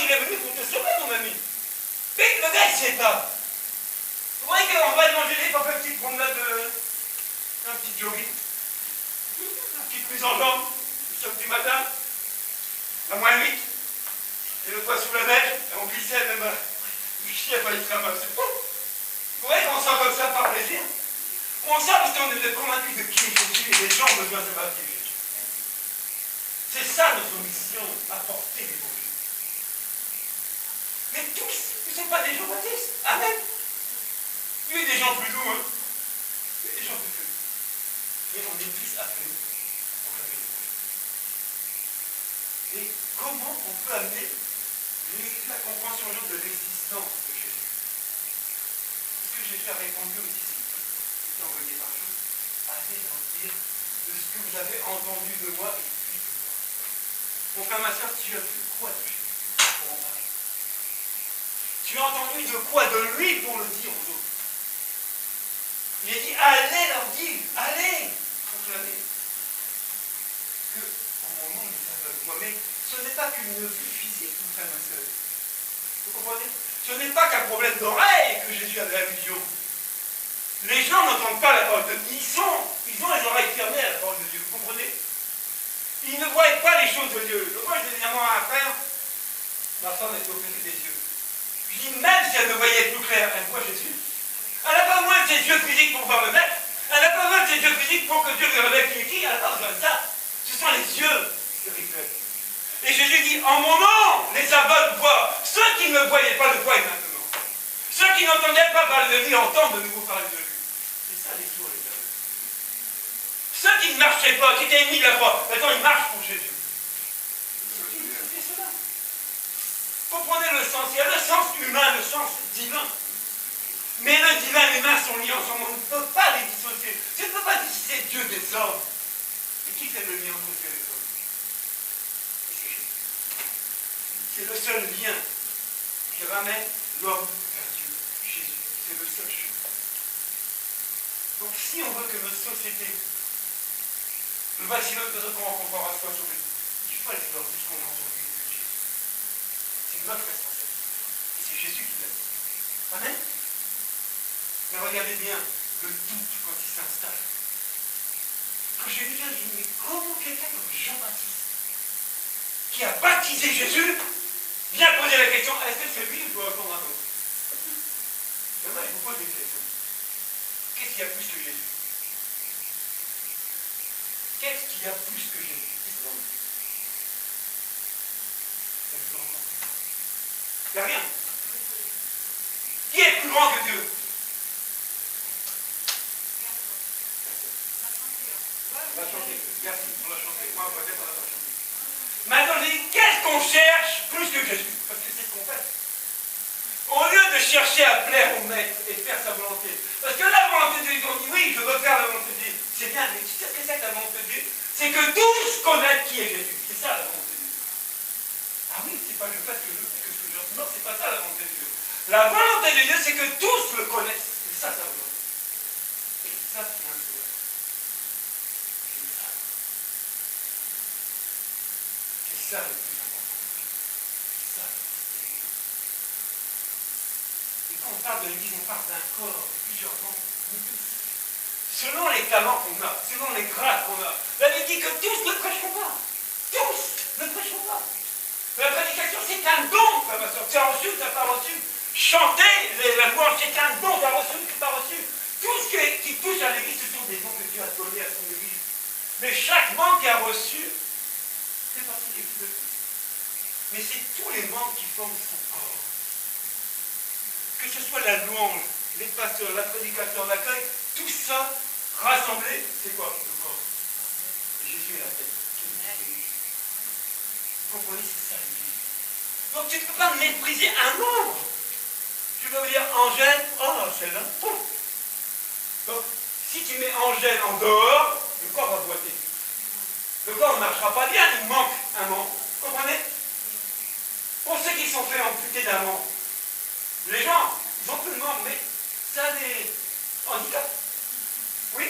qu'il est venu pour te sauver, mon ami. Mais le gars, il sait pas. Vous voyez qu'on va manger pour faire une petite promenade, un petit jogging, une petite mise en jambe, le samedi matin, à -8, et le toit sous la neige, et on glissait même, le chien a failli se ramasser. Vous voyez qu'on sent comme ça par plaisir. On sent parce qu'on est convaincu de qui est Jésus, et les gens ont besoin de savoir qui est Jésus. C'est ça notre mission, apporter l'évangile. Mais tous ne sont pas des gens baptistes. Amen. Il y a des gens plus doux, hein. Il y a des gens plus doux. Mais on est tous appelés à proclamer l'évangile. Et comment on peut amener la compréhension aux gens de l'existence de Jésus? Parce que Jésus a répondu aux disciples, qui étaient envoyés par Dieu, allez leur dire de ce que vous avez entendu de moi et vu de moi. Mon frère, ma soeur, tu as vu quoi de Jésus pour en parler? Tu as entendu de quoi de lui pour le dire aux autres? Il a dit, allez leur dire, allez proclamer que en mon nom les aveugles voient. Mais ce n'est pas qu'une vue physique, mon frère, ma soeur. Vous comprenez? Ce n'est pas qu'un problème d'oreille que Jésus avait la vision. Les gens n'entendent pas la parole de Dieu. Ils ont les oreilles fermées à la parole de Dieu. Vous comprenez? Ils ne voient pas les choses de Dieu. Donc moi, je disais à moi un frère, ma femme était opérée des yeux. Je dis, même si elle ne voyait plus clair, elle voit Jésus. Elle n'a pas besoin de ses yeux physiques pour voir le maître. Elle n'a pas besoin de ses yeux physiques pour que Dieu lui révèle qui est qui. Elle n'a pas besoin de ça. Ce sont les yeux spirituels. Et Jésus dit, en mon nom, les aveugles voient. Ceux qui ne voyaient pas le voient maintenant. Ceux qui n'entendaient pas parler de lui entendent de nouveau parler de lui. C'est ça les sourds, les aveugles. Ceux qui ne marchaient pas, qui étaient ennemis de la foi, maintenant ils marchent pour Jésus. C'est cela. Comprenez le sens. Il y a le sens humain, le sens divin. Mais le divin et l'humain sont liés ensemble. On ne peut pas les dissocier. Je ne peux pas dissocier Dieu des hommes. Et qui fait le lien entre Dieu et les hommes? C'est Jésus. C'est le seul lien qui ramène l'homme vers Dieu. Jésus. C'est le seul chemin. Donc si on veut que notre société, le maximum de notre rencontre soit sauvé, il faut aller voir tout ce qu'on a entendu de Jésus. C'est notre responsabilité. Et c'est Jésus qui l'a dit. Amen. Mais regardez bien le doute quand il s'installe. Quand j'ai lu ça, je me dis, mais comment quelqu'un comme Jean-Baptiste, qui a baptisé Jésus, vient poser la question, est-ce que c'est lui ou je dois répondre à d'autres? Demain, je vous pose une question. Qu'est-ce qu'il y a plus que Jésus? Qu'est-ce qu'il y a plus que Jésus? Dites-moi. Il n'y a rien. Qui est plus grand que Dieu? On va chanter. Merci, on l'a chanté. Moi, peut-être on l'a pas chanté. Maintenant, je dis, qu'est-ce qu'on cherche plus que Jésus? Parce que c'est ce qu'on fait. Au lieu de chercher à plaire au maître et faire sa volonté. Parce que la volonté de Dieu, on dit, oui, je veux faire la volonté de Dieu. C'est bien, mais tu sais ce que c'est que la volonté de Dieu? C'est que tous connaissent qui est Jésus. C'est ça la volonté de Dieu. Ah oui, c'est pas je fais ce que je veux, c'est que ce que je veux. Non, c'est pas ça la volonté de Dieu. La volonté de Dieu, c'est que tous le connaissent. C'est ça sa volonté. C'est ça qui est un sauveur. C'est ça le plus important. C'est ça. Et quand on parle de l'Église, on parle d'un corps, de plusieurs membres. Selon les talents qu'on a, selon les grades qu'on a. La Bible dit que tous ne prêcheront pas. Tous ne prêcheront pas. La prédication, c'est un don, frère, ma soeur. Tu as reçu, tu n'as pas reçu. Chanter la louange, c'est un don, tu as reçu, tu n'as pas reçu. Tout ce qui touche à l'Église, ce sont des dons que Dieu a donnés à son Église. Mais chaque membre qui a reçu, c'est partie de l'Église de Christ. Mais c'est tous les membres qui forment son corps. Que ce soit la louange, les pasteurs, la prédication, l'accueil, tout ça, rassemblé, c'est quoi? Le corps. Et Jésus est la tête. Vous comprenez, c'est ça l'Église. Donc tu ne peux pas mépriser un membre. Tu peux me dire Angèle, oh celle-là. Donc si tu mets Angèle en dehors, le corps va boiter. Le corps ne marchera pas bien, il manque un membre. Vous comprenez? Pour ceux qui sont fait amputer d'un membre, les gens, ils ont plus de membres, mais ça a des handicaps. Oui?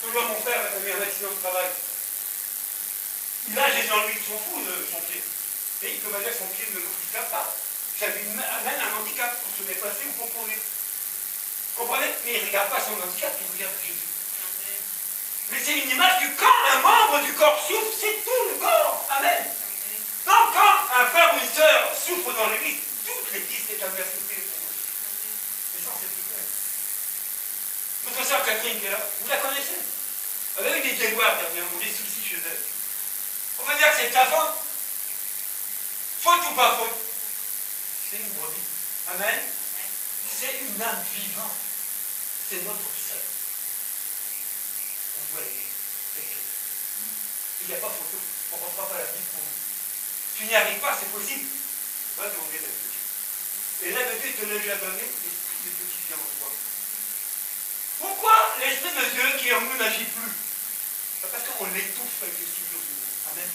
Je vois mon frère a eu un accident de travail. Il a Jésus en lui, il s'en fout de son pied. Et il peut dire que son pied ne l'handicape pas. Ça lui amène un handicap pour se déplacer ou pour courir. Comprenez? Mais il ne regarde pas son handicap, il regarde Jésus. Mais c'est une image que quand un membre du corps souffre, c'est tout le corps. Amen. Donc quand un frère ou une sœur souffre dans l'église, toute l'église est amenée à souffrir pour eux. Mais ça, c'est plus clair. Notre sœur Catherine qui est là, vous la connaissez? Elle a eu des déboires dernièrement, des soucis chez elle. On va dire que c'est ta faute. Faute ou pas faute? C'est une brebis. Amen. C'est une âme vivante. C'est notre sœur. On doit l'aider. Il n'y a pas photo. On ne reprend pas la Bible pour nous. Tu n'y arrives pas, c'est possible. Va demander l'aide de Dieu. Et l'aide de Dieu te l'a déjà donné, l'esprit de Dieu qui vient en toi. Pourquoi l'esprit de Dieu qui en nous n'agit plus? Parce qu'on l'étouffe avec le souffle du monde. Amen.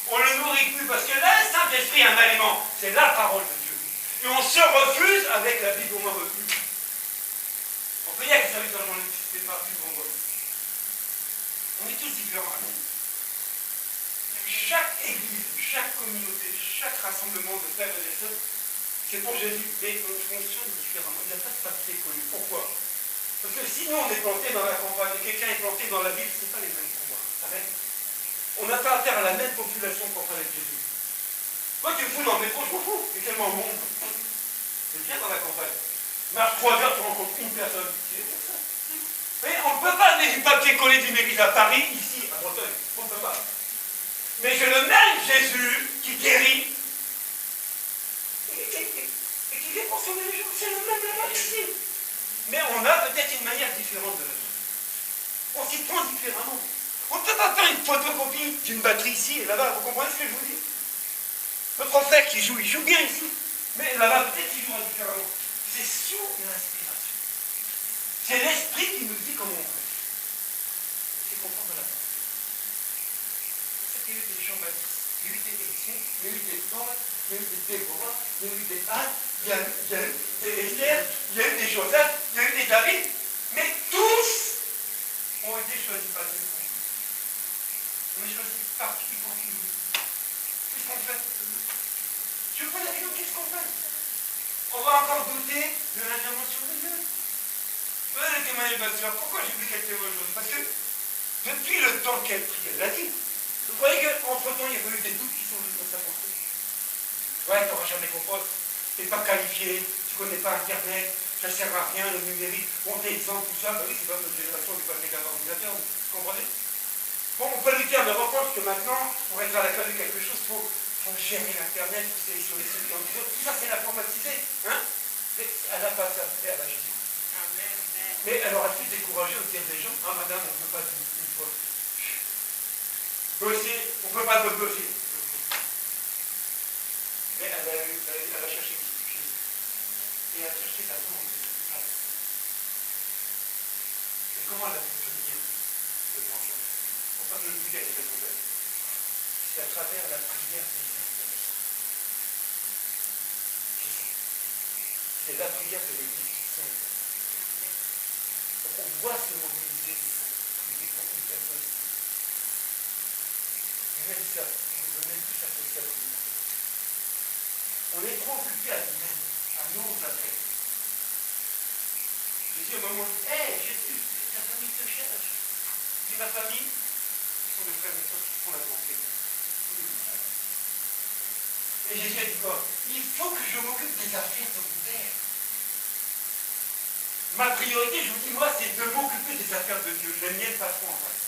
On ne le nourrit plus parce que là, le Saint-Esprit est un aliment. C'est la parole de Dieu. Et on se refuse avec la Bible, on n'en veut plus. On peut dire que ça veut dire dans les parties de vendredi. On est tous différents. Amen. Chaque église, chaque communauté, chaque rassemblement de frères et de sœurs, c'est pour Jésus, mais on fonctionne différemment. Il n'y a pas de papier connu. Pourquoi? Parce que si nous on est planté dans la campagne et quelqu'un est planté dans la ville, ce n'est pas les mêmes pouvoirs. Amen. On n'a pas affaire à la même population pour parler de Jésus. Moi tu me fous dans le métro, je m'en fous. C'est tellement bon. C'est bien dans la campagne. Marche 3 heures, tu rencontres une personne. Mais on ne peut pas amener du papier collé d'une église à Paris, ici, à Bretagne. On ne peut pas. Mais c'est le même Jésus qui guérit et qui vient pour sauver les gens. C'est le même là-bas ici. Mais on a peut-être une manière différente de le faire. On s'y prend différemment. On ne peut pas faire une photocopie d'une batterie ici et là-bas. Vous comprenez ce que je vous dis? Notre frère qui joue, il joue bien ici. Mais là-bas, peut-être qu'il jouera différemment. C'est sous l'inspiration. C'est l'esprit qui nous dit comment on fait. C'est comprendre la pensée. Il y a eu des Jean-Baptiste, il y a eu des Étienne, il y a eu des Paul, il y a eu des Déborah, il y a eu des Anne, il y a eu des Esther, il y a eu des Joseph, il y a eu des David, mais tous ont été choisis par Dieu. On est choisis par qui pour qui? Qu'est-ce qu'on fait? Je vous pose la question, qu'est-ce qu'on fait? On va encore douter de l'intervention de Dieu. Vous voyez le témoignage de ma soeur, pourquoi j'ai voulu qu'elle témoigne aujourd'hui? Parce que depuis le temps qu'elle prie, elle l'a dit. Vous croyez qu'entre-temps, il y a eu des doutes qui sont venus dans sa pensée? Ouais, tu n'auras jamais ton poste, tu n'es pas qualifié, tu ne connais pas Internet, ça ne sert à rien, le numérique, on t'exemple, tout ça. Ben oui, c'est pas notre génération qui va mettre un ordinateur, vous comprenez? Bon, on peut lui dire, mais reproche que maintenant, pour être à la fin de quelque chose, il faut gérer l'Internet, il faut sélectionner ceux qui ont besoin. Tout ça, c'est l'informatisé. Hein? Mais elle n'a pas ça, elle a Jésus. Mais elle aurait pu décourager au dire des gens, ah madame, on ne peut pas une fois. Bosser, on ne peut pas bosser. Mais elle a cherché Jésus. Et elle a cherché sa volonté. Et comment elle a pu tenir le grand choix? Pourquoi je le dis qu'elle était mauvaise? C'est à travers la prière des saints. C'est la prière de l'Église qui s'aime. Donc on doit se mobiliser pour prier pour une personne. Même ça, vous donnez plus à cette communauté. On est trop occupé à nous-mêmes, à nos affaires. Jésus, à un moment, dit, hé, Jésus, ta famille te cherche. Dis ma famille, ce sont des frères et sœurs qui font la volonté de Dieu. Et Jésus a dit quoi? Il faut que je m'occupe des affaires de mon Père. Ma priorité, je vous dis, moi, c'est de m'occuper des affaires de Dieu. Les miennes passeront en face.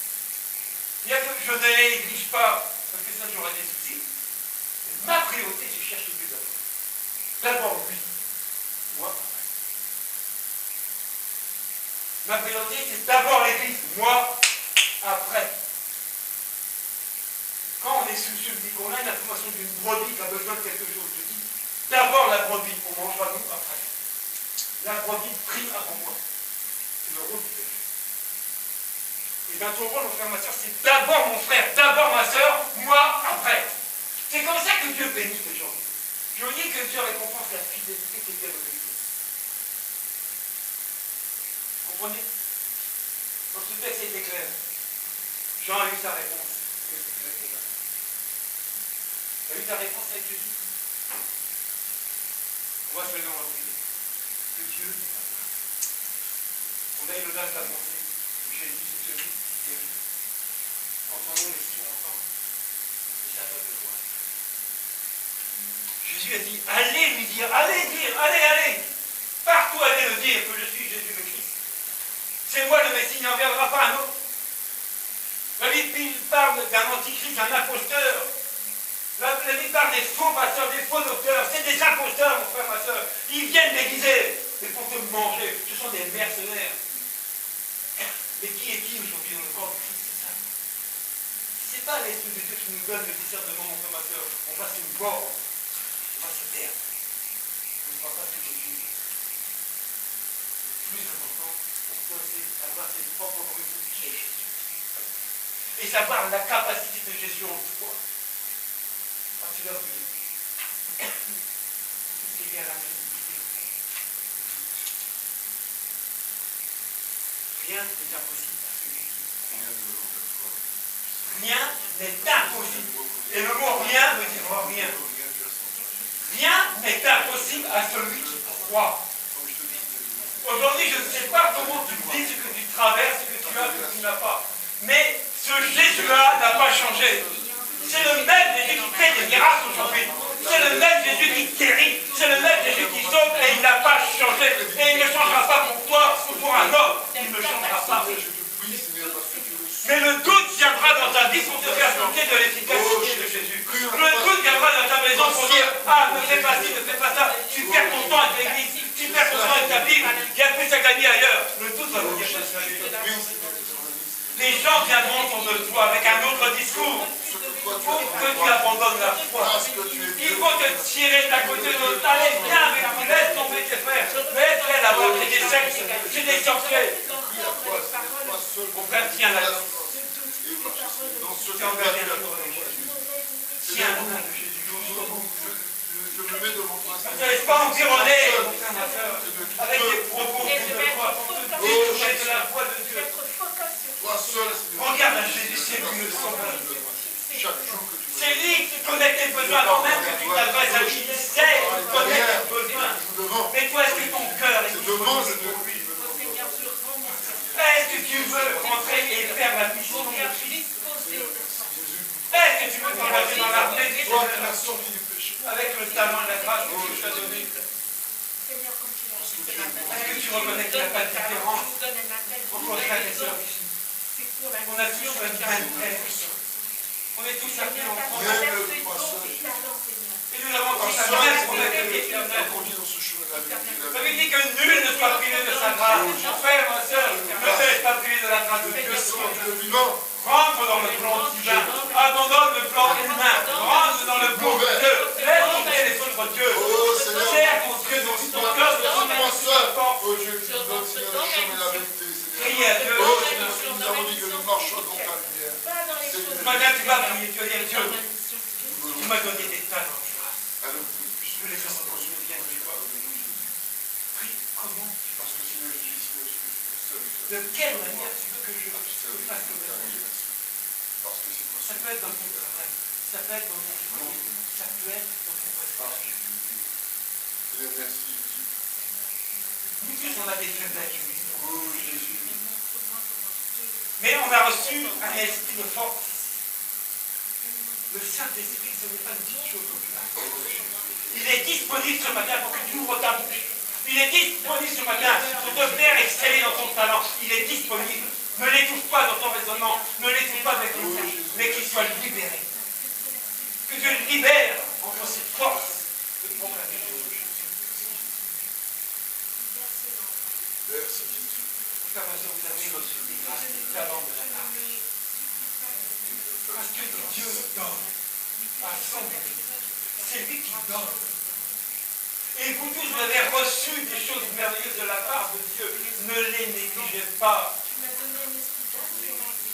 Il y a que je ne néglige pas, parce que ça j'aurais des soucis. Mais ma priorité, c'est chercher Dieu d'abord. D'abord lui. Moi, après. Ma priorité, c'est d'abord l'Église. Moi, après. Quand on est soucieux, je dis qu'on a une information d'une brebis qui a besoin de quelque chose, je dis d'abord la brebis, on mangera nous après. La brebis prime avant moi. C'est le rôle du péché. Et bien ton rôle, mon frère, ma soeur, c'est d'abord mon frère, d'abord ma soeur, moi après. C'est comme ça que Dieu bénit les gens. Je vous dis que Dieu récompense la fidélité qui est bien obéie. Vous comprenez? Donc ce texte était clair. Jean a eu sa réponse. Il a eu ta réponse avec Jésus. On va se lever, on va prier. Que Dieu nous fasse grâce. On a l'audace d'annoncer que Jésus, c'est celui qui guérit. Quand son nom est sur ensemble, et ça va de joie. Jésus a dit, allez lui dire, allez dire, allez. Partout allez le dire que je suis Jésus le Christ. C'est moi le Messie, il n'en viendra pas un autre. La Bible parle d'un antichrist, d'un imposteur. La Bible parle des faux pasteurs, des faux docteurs. C'est des imposteurs, mon frère, ma soeur. Ils viennent déguiser, mais pour te manger. Ce sont des mercenaires. Mais qui est qui aujourd'hui dans le corps du Christ? C'est ça. C'est pas l'Esprit de Dieu qui nous donne le discernement, mon frère, ma soeur. On va se mordre. On va se perdre. On ne va pas se déguiser. Le plus important pour toi, c'est avoir ses propres connaissances qui est Jésus. Et savoir la capacité de Jésus en toi. Quand tu vas prier. C'est lié à la crédibilité. Rien n'est impossible à celui qui croit. Rien n'est impossible. Et le mot rien veut dire rien. Rien n'est impossible à celui qui croit. Aujourd'hui, je ne sais pas comment tu vis, ce que tu traverses, ce que tu as, ce que tu n'as pas. Mais ce Jésus-là n'a pas changé. C'est le même Jésus qui fait des miracles aujourd'hui. C'est le même Jésus qui guérit. C'est le même Jésus qui sauve et il n'a pas changé. Et il ne changera pas pour toi ou pour un homme. Il ne changera pas. Mais le doute viendra dans ta vie pour te faire douter de l'efficacité de Jésus. Le doute viendra dans ta maison pour dire, ah, ne fais pas ci, ne fais pas ça. Tu perds ton temps avec l'église. Tu perds ton temps avec ta Bible. Il y a plus à gagner ailleurs. Le doute va venir dans ta vie. Les gens viendront autour de toi avec un autre discours pour que tu abandonnes la foi. Ils vont te tirer d'un côté de l'autre. Allez, viens avec nous, laisse tomber tes frères. Laisse-les là-bas, c'est des sectes, c'est des sorciers. Mon frère, tiens la lance. Tiens le nom de Jésus. Je me mets devant toi. Ne te laisse pas environner, mon frère, ma soeur, avec des propos de foi pour te détourner de la foi de Dieu. Regarde à Jésus, c'est lui le sauveur. C'est lui qui connaît tes besoins avant même que tu t'adresses à lui. Il sait connaître tes besoins. Mais toi, est-ce que ton cœur est disponible pour lui? Est-ce que tu veux rentrer et faire la mission de Christ? Est-ce que tu veux t'engager dans l'armée de Dieu avec le talent et la grâce que Dieu t'a donné? Est-ce que tu reconnais qu'il n'y a pas de différence entre frères et sœurs ici? On a tous le même père. On est tous appelés en France. Et nous avons tous la même promesse de l'éternel. Ça veut dire que nul ne soit privé de sa grâce. Mon frère, ma soeur, ne te laisse pas priver de la grâce de Dieu. Rentre dans le plan divin. Abandonne le plan humain. Rentre dans le plan de Dieu. Laisse tomber les autres dieux. Sers ton Dieu dans ton cœur, de ton force. Prie à Dieu. Nous avons dit que nous marchons dans ta lumière. Ce matin, tu vas prier, tu vas dire Dieu, tu m'as donné des talents. Que les gens viennent de toi. Prie, comment? De quelle manière tu veux que je fasse comme ça? Ça peut être dans ton travail, ça peut être dans ton foyer, ça peut être dans ton voisinage. Nous tous, on a des faiblesses. Mais on a reçu un esprit de force. Le Saint-Esprit, ce n'est pas une petite chose comme ça. Il est disponible ce matin pour que tu ouvres ta bouche. Il est disponible ce matin pour te faire exceller dans ton talent. Il est disponible. Ne l'étouffe pas dans ton raisonnement. Ne l'étouffe pas avec le temps. Mais qu'il soit libéré. Que Dieu le libère entre ses forces de proclamer Jésus. Merci. Vous avez reçu des grâces, des talents de la part. Parce que Dieu donne à son mérite. C'est lui qui donne. Et vous tous, vous avez reçu des choses merveilleuses de la part de Dieu. Ne les négligez pas.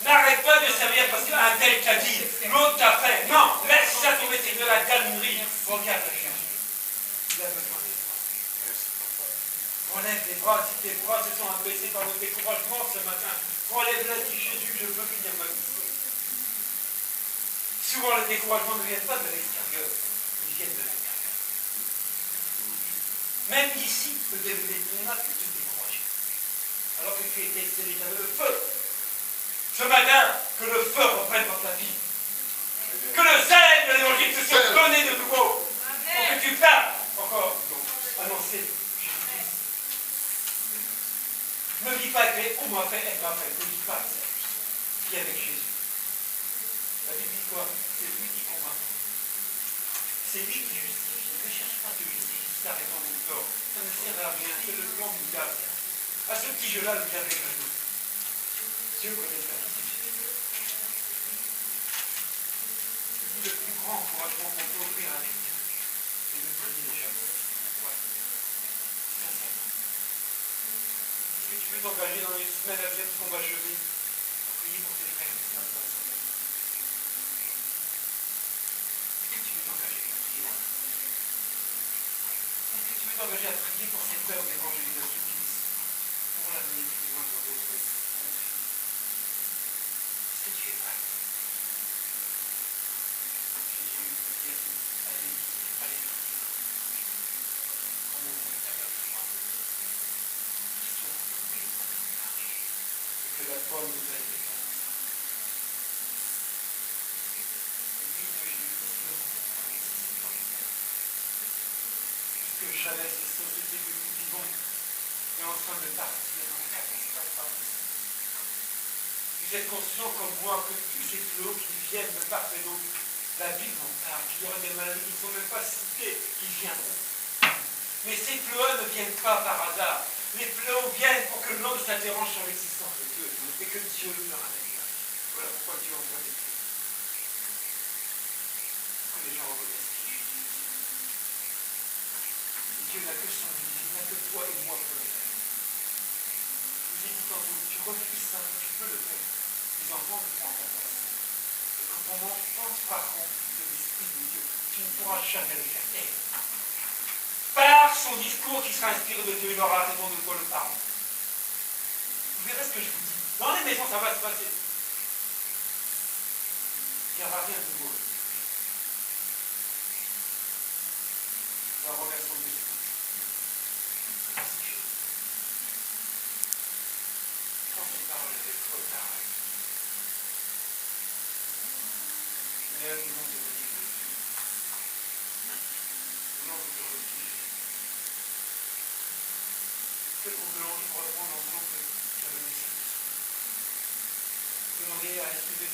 N'arrête pas de servir parce qu'un tel t'a dit, l'autre t'a fait. Non, laisse ça tomber, c'est de la calmerie. Regarde à Jésus. Il a besoin de toi. Relève les bras, si tes bras se sont abaissés par le découragement ce matin. Relève-la, dis Jésus, je veux finir ma vie. Souvent, les découragements ne viennent pas de l'extérieur, ils viennent de l'intérieur. Même ici, le développer, on a pu te décourager. Alors que tu étais excellé, tu avais le feu. Ce matin, que le feu reprenne dans ta vie. Que le zèle de l'évangile te soit donné de nouveau. Pour que tu parles encore annoncer Jésus-Christ. Ne vis pas que on m'a fait, elle m'a fait. Ne vis pas ça. Vis avec Jésus. La Bible dit quoi? C'est lui qui combat. C'est lui qui justifie. Ne cherche pas de justice ta raison ou tort. Ça ne sert à rien. C'est le plan du diable. À ce petit jeu-là, le diable est cadeau. Dieu connaît sa vie. Le plus grand encouragement qu'on peut offrir à quelqu'un, c'est de prier déjà. Ouais. Sincèrement. Est-ce que tu peux t'engager dans les semaines à venir qu'on va achever pour prier pour tes frères et sœurs dans le Seigneur? Est-ce que tu veux t'engager à prier? Est-ce que tu veux t'engager à prier pour cette œuvre d'évangélisation qui est pour l'amener plus loin dans d'autres contrées? Est-ce que tu es prêt? Que la bonne nouvelle est annoncée. Le Fils de Jésus, puisque Chavez et société que nous vivons est en train de partir dans la catastrophe par ici. Vous êtes conscient comme moi que tous ces fléaux qui viennent de part et d'autre, la Bible en parle, qu'il y aura des maladies qui ne sont même pas citées, qui viendront. Mais ces fléaux ne viennent pas par hasard. Les fléaux viennent pour que l'homme s'interroge sur l'existence de Dieu et que Dieu le ramène là. Voilà pourquoi Dieu envoie des fléaux. Pour que les gens reconnaissent qui est Jésus. Dieu n'a que son Dieu, il n'a que toi et moi pour le faire. Je vous ai dit tantôt, tu refuses ça, tu peux le faire. Les enfants ne prennent pas place. Et quand on pense par contre de l'Esprit de Dieu, tu ne pourras jamais le faire taire. Par son discours qui sera inspiré de Dieu, il aura raison de toi le pardon. Vous verrez ce que je vous dis. Dans les maisons, ça va se passer. Il n'y aura rien de nouveau. On va remettre son Dieu. Parce que quand cette parole est trop tard, mais nous allons devenir nous allons glorifier. Que nous voulons reprendre ensemble la mission. Demander à l'Esprit de